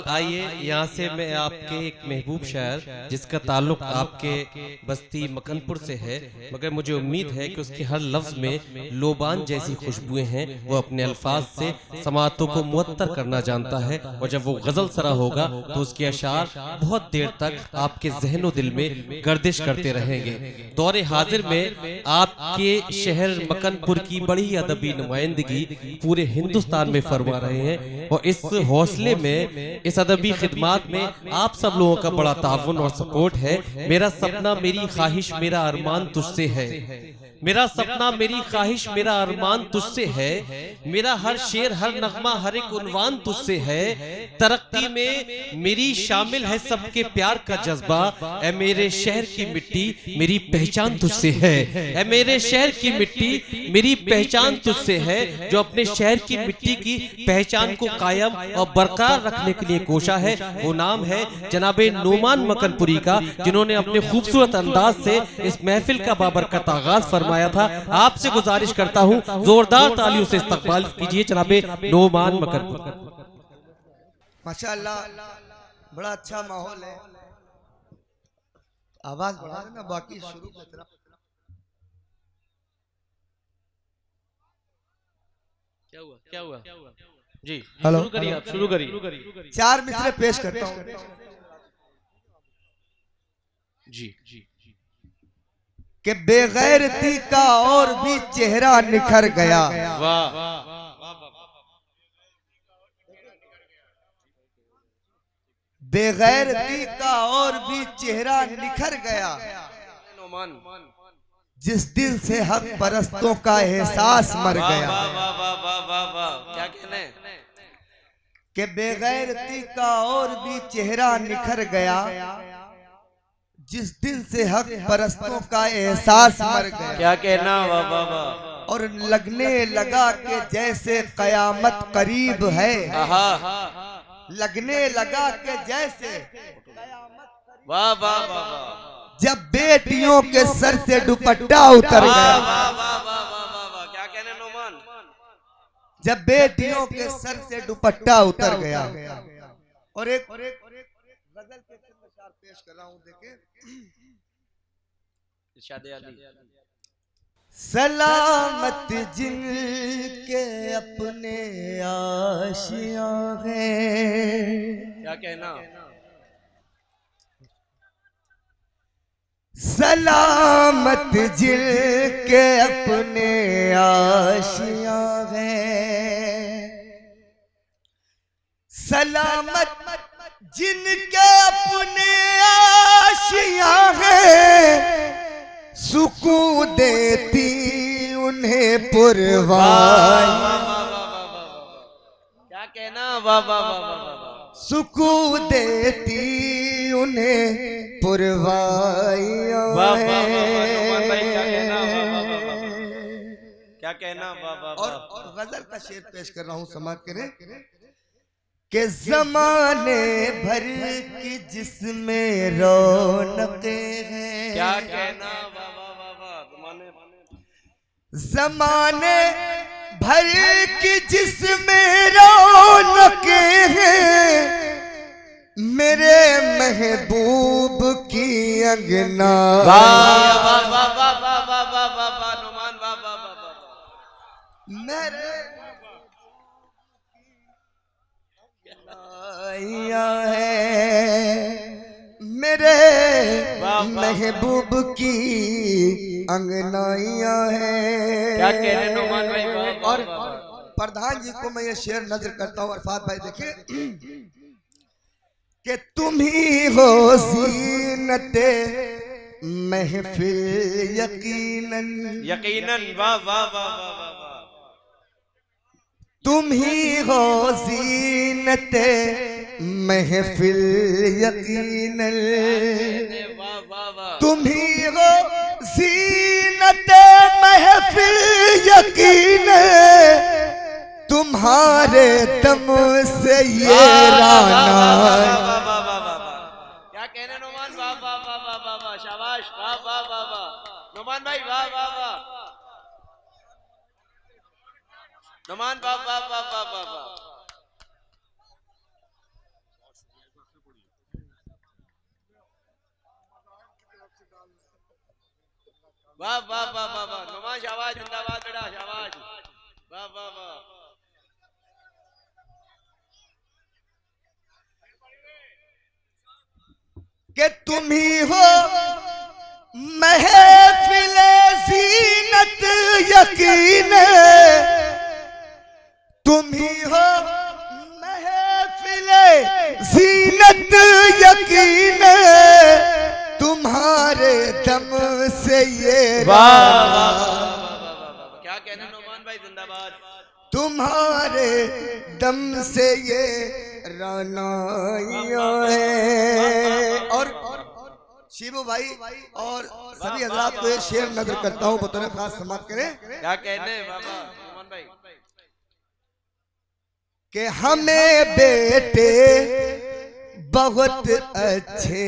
आइए यहाँ से मैं आपके एक महबूब शायर जिसका ताल्लुक आपके बस्ती मकनपुर से है, मगर मुझे उम्मीद है कि उसके हर लफ्ज में लोबान जैसी खुशबुएं हैं। वो अपने अल्फाज से समातों को मुअत्तर करना जानता है और जब वो गजल सरा होगा तो उसके अशार बहुत देर तक आपके जहनो दिल में गर्दिश करते रहेंगे। दौरे हाजिर में आपके शहर मकनपुर की बड़ी अदबी नुमाइंदगी पूरे हिंदुस्तान में फरमा रहे हैं और इस हौसले में, इस अदबी खिदमात में आप सब लोगों का बड़ा ताउन और सपोर्ट है। मेरा सपना मेरी ख्वाहिश मेरा अरमान तुझसे है, मेरा सपना मेरी ख्वाहिश मेरा अरमान तुझसे है, मेरा हर शेर हर नगमा हर एक उन्वान तुझसे है। तरक्की में मेरी शामिल है सबके प्यार का जज्बा, ऐ मेरे शहर की मिट्टी मेरी पहचान तुझसे है। ऐ मेरे शहर की मिट्टी मेरी पहचान तुझसे है। जो अपने शहर की मिट्टी की पहचान को कायम और बरकरार रखने के लिए कोशा है, वो नाम है जनाबे नोमान मकनपुरी का, जिन्होंने अपने खूबसूरत अंदाज से इस महफिल का बाबरकत आगाज फरमाया था। आपसे गुजारिश करता हूँ जोरदार तालियों से इस्तकबाल कीजिए जनाबे नोमान मकनपुरी। माशाअल्लाह, बड़ा अच्छा माहौल है। आवाज बढ़ा देना, बाकी शुरू की तरफ। क्या हुआ जी, हेलो, शुरू करिए, आप शुरू करिए। चार मिसरे पेश करता हूँ जी। कि बेगैरती का और भी चेहरा निखर गया। वाह। बेगैरती का और भी चेहरा निखर गया, जिस दिन से हक परस्तों का एहसास मर गया। क्या कहने कि बेगैरती का और भी चेहरा निखर गया, जिस दिन से हक परस्तों का एहसास मर गया। क्या कहना, वाह वाह वाह। और लगने लगा कि जैसे कयामत करीब है, लगने लगा कि जैसे वाह वाह वाह। जब बेटियों के सर से दुपट्टा उतर गया। क्या कहने नोमान, जब बेटियों के सर से दुपट्टा उतर गया। और एक गजल के अशार पेश कर रहा हूं, देखें। सलामत जिनके अपने आशियां हैं, क्या कहना, सलामत जिनके अपने आशियां हैं, सलामत जिनके अपने आशियां हैं, सुकून देती उन्हें पुरवाई। क्या कहना, वाह वाह वाह। सुकून देती उन्हें पुरवाइयां। क्या कहना, वाह वाह। और गजल का शेर पेश कर रहा हूँ, समाज करें कि जमाने भर की जिसमें रौनकें हैं। क्या कहना, वाह वाह वाह। जमाने भर की जिसमें रौनकें हैं, मेरे महबूब की अंगना। मेरे है, मेरे महबूब की अंगनाइयां हैं। क्या कह रहे नोमान भाई। और प्रधान जी को मैं ये शेर नजर करता हूँ, अरफात भाई देखिए, कि तुम ही हो ज़ीनते महफिल यकीनन, यकीनन, वाह वाह वाह वाह। तुम ही हो ज़ीनते महफिल यकीनन, तुम ही हो ज़ीनते महफिल यकीनन, तुम्हारे दम से ये राना। क्या कहने नोमान, वाह वाह वाह वाह वाह। शाबाश, वाह वाह वाह वाह नोमान भाई, वाह वाह वाह। नोमान, वाह वाह वाह वाह वाह। वाह वाह वाह वाह वाह, नुमान शाबाश, जिंदाबाद बेटा, शाबाश, वाह वाह वाह। कि तुम ही हो महफिले ज़ीनत यकीन, तुम ही हो महफिले ज़ीनत यकीन, तुम्हारे दम से ये क्या कहना नुमान भाई, जिंदाबाद। तुम्हारे दम से ये रानाइयां है। और शिबू भाई और सभी हजरात को ये शेर नजर करता हूँ, बतौर खास समाप्त करें। क्या कहने बाबा नुमान भाई? कि हमें बेटे बहुत अच्छे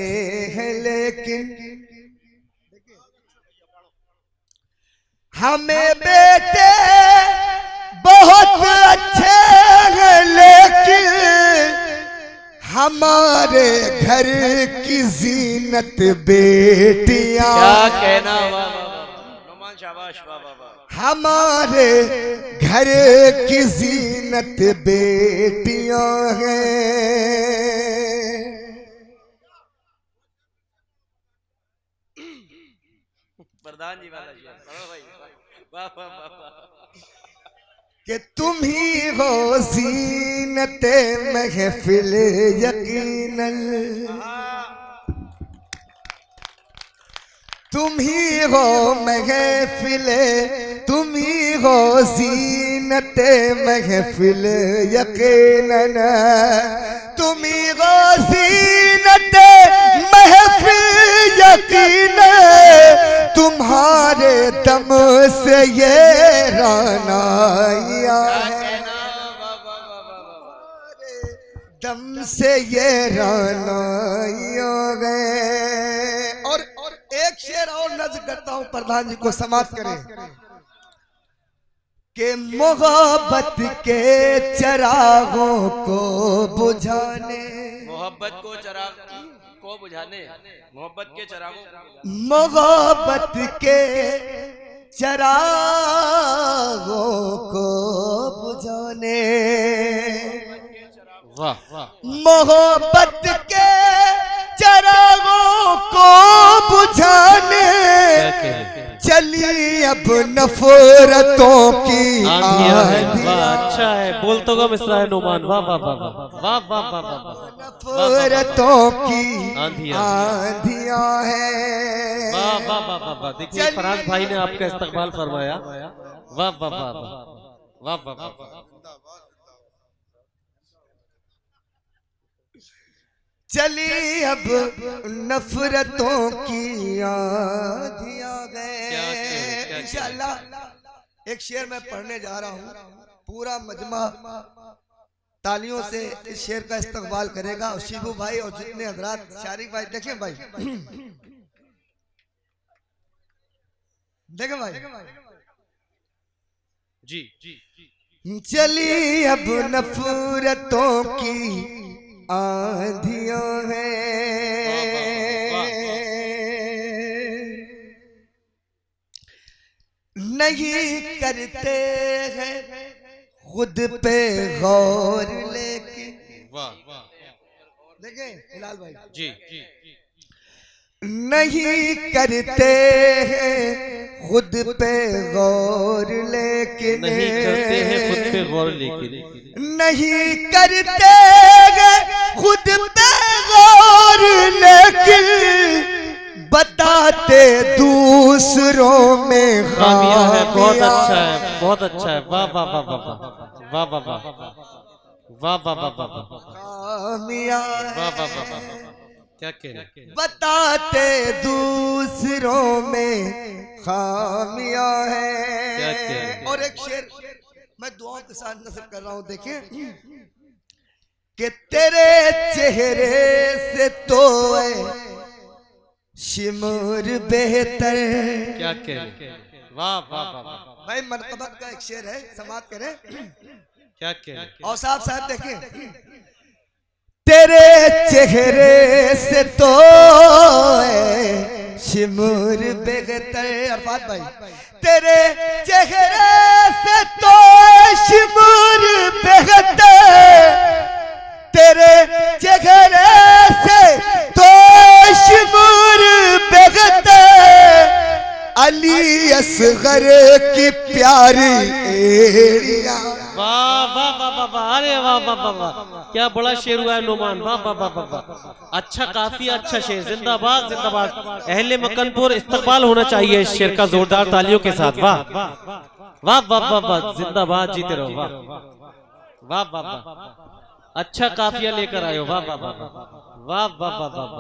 हैं, लेकिन हमें बेटे बहुत अच्छे हैं, लेकिन हमारे घर की जीनत बेटियां। क्या कहना, वाह नुमान शाबाश, वाह वाह वाह। हमारे घर की जीनत बेटियां हैं। प्रधान जी वाला शेर, चलो भाई, वाह वाह वाह वाह। कि तुम ही हो ज़ीनते महफिल यकीनन, तुम ही हो महफिल, तुम ही हो ज़ीनते महफिल यकीनन, तुम ही हो ज़ीनते महफिल यकीनन, तुम्हारे दम से ये रानाइया है, दम से ये रानाइया है। और एक शेर और नज़र करता हूँ, प्रधान जी को समाप्त करें। कि मोहब्बत के चरागों को बुझाने, मोहब्बत को चराग को बुझाने, मोहब्बत के चरागों को, मोहब्बत के चरागों को बुझाने, वाह वाह, मोहब्बत के चरागों को बुझाने, चली अब नफरतों की आंधियां है। आंधियां। वाह, अच्छा है, बोलते हुए मिसरा है नुमान, वाह वाह वाह वाह वाह वाह वाह वाह, नफरतों की आंधियां, आंधियां हैं। वाह वाह वाह वाह वाह। देखिए फराज भाई ने आपका इस्तकबाल फरमाया, वाह वाह वाह वाह वाह वाह वाह। चली अब नफरतों की आंधियां गए। इंशाअल्लाह एक शेर मैं पढ़ने जा रहा हूँ, पूरा मजमा तालियों से इस शेर का इस्तकबाल करेगा। और शिबू भाई और जितने हजरात, शारिक भाई, देखें भाई, देखें भाई, जी जी। चली अब नफरतों की आंधियां हैं, नहीं करते हैं खुद पे गौर, लेकिन देखें हिलाल भाई जी, नहीं करते हैं खुद पे गौर, लेकिन नहीं करते हैं खुद पे गौर, लेकिन नहीं करते हैं खुद पे गौर, लेकिन बताते दूसरों में खामियां है। बहुत खामियां। अच्छा है, बहुत अच्छा है, वाह वाह वाह वाह वाह वाह वाह वाह वाह वाह वाह, खामियां वाह वाह वाह वाह, क्या कहना, बताते दूसरों में खामियां क्या है। कहना। और एक शेर मैं दुआओं के साथ नज़र कर रहा हूँ, देखें कि तेरे चेहरे से तो शिमर बेहतर। क्या कहना, वाह वाह वाह वाह, भाई मनकबत का एक शेर है, समाप्त करें। क्या कहना। और साहब देखें, तेरे चेहरे से तो शिमुर बेगतर अरफात भाई, तेरे चेहरे से तो शिमुर बेगतर, तेरे चेहरे से तो शिमुर बेगतर, अली असगर की प्यारी एड़िया। वाह वाह वाह वाह वाह, अरे वाह वाह वाह वाह, क्या बड़ा शेर हुआ है नोमान, वाह वाह वाह वाह वाह, अच्छा काफी अच्छा शेर, जिंदाबाद जिंदाबाद। अहले मकनपुर इस्तकबाल होना चाहिए इस शेर का जोरदार तालियों के साथ। वाह वाह वाह वाह वाह, जिंदाबाद, जीते रहो। वाह वाह वाह वाह, अच्छा काफिया लेकर आयो। वाह वाह वाह वाह वाह वाह वाह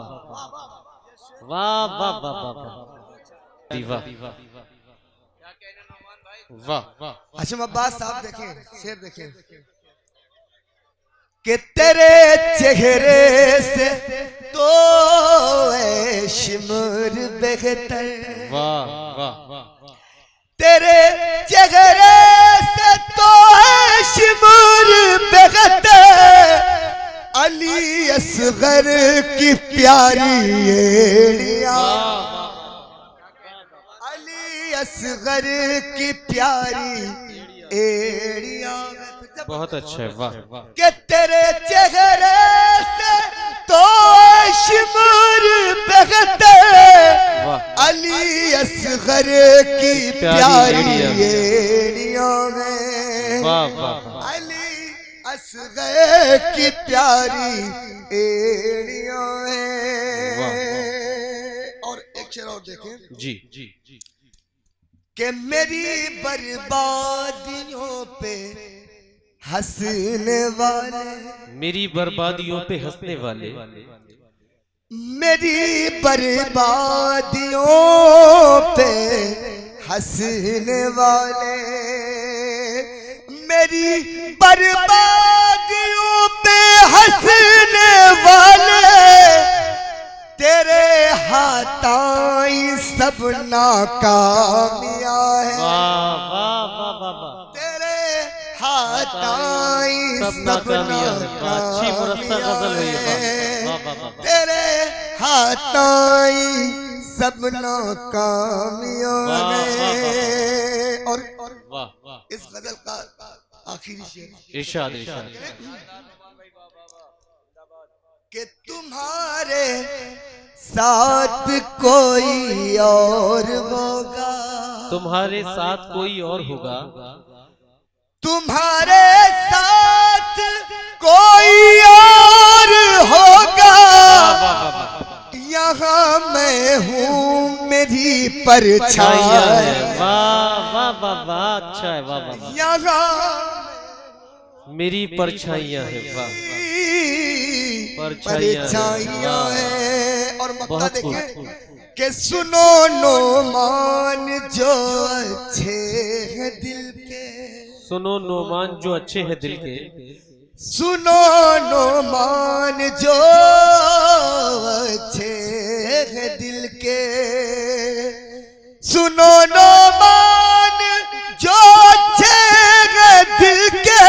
वाह वाह वाह वाह वाह वाह। हाशिम अब्बास साहब देखें, शेर देखें कि तेरे चेहरे से तो शिमर बेहतर, वाह वाह, तेरे चेहरे से तो शिमर बेहतर, अली असगर की प्यारी एड़िया, अली असगर की प्यारी एड़िया। बहुत अच्छा है। वाह कि तेरे चेहरे से तो शिमर बेहतर, अली असगर की प्यारी एड़ियों में, अली असगर की प्यारी एड़ियों में। और एक शेर और देखें जी जी, कि मेरी बर्बादियों पे हंसने वाले, मेरी बर्बादियों पे हंसने वाले, मेरी बर्बादियों पे हंसने वाले, मेरी बर्बादियों पे हंसने वाले, तेरे हाथाई सब नाकामिया है। वाह वाह वाह वाह वाह, तेरे हाथाई सब नाकामिया है। अच्छी मुरस्सा गजल हुई है। वाह वाह वाह, तेरे हाथाई सब नाकामिया है। और वाह वाह, इस गजल का आखिरी शेर इरशाद इरशाद। कि तुम्हारे साथ कोई और होगा, तुम्हारे साथ कोई और होगा, तुम्हारे साथ कोई और होगा, यहाँ मैं हूँ मेरी परछाई। वाह वाह वाह वाह, अच्छा है। वाह वाह, यहाँ मेरी परछाइयाँ है। वाह, परछाइयाँ है। और मक्का बहुत देखें कि सुनो नोमान जो अच्छे हैं दिल के, सुनो नोमान जो अच्छे हैं दिल के, सुनो नोमान जो अच्छे हैं दिल के, सुनो नोमान जो अच्छे हैं दिल के,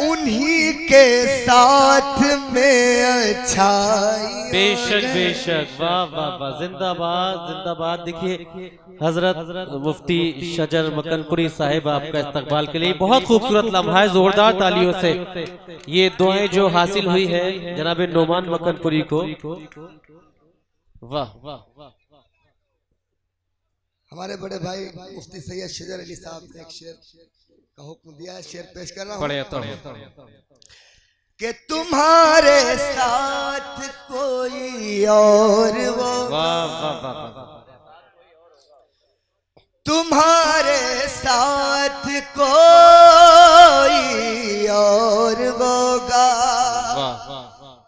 उन्हीं के साथ में अच्छाई। बेशक बेशक, वाह वाह वाह, जिंदाबाद जिंदाबाद। देखिए हजरत मुफ्ती शजर मकनपुरी साहिब आपका इस्तकबाल के लिए बहुत खूबसूरत लम्हा है, जोरदार तालियों से ये दुआएं जो हासिल हुई है जनाब नोमान मकनपुरी को। वाह वाह, हमारे बड़े भाई मुफ्ती सैयद शजर अली साहब ने एक शेर का हुक्म दिया है, शेर पेश कर रहा हूं कि तुम्हारे साथ कोई और वो, वाह वाह वाह, तुम्हारे साथ कोई और होगा,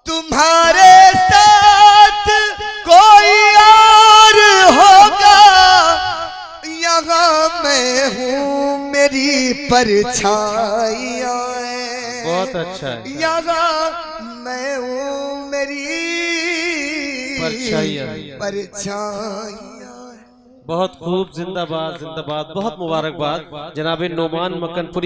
तुम्हारे साथ कोई और होगा, यहाँ मैं हूँ मेरी परछाइयाँ है। बहुत अच्छा है। यहाँ मैं हूँ मेरी परछाइयाँ। बहुत खूब, जिंदाबाद जिंदाबाद, बहुत मुबारकबाद जनाब नोमान मकनपुरी।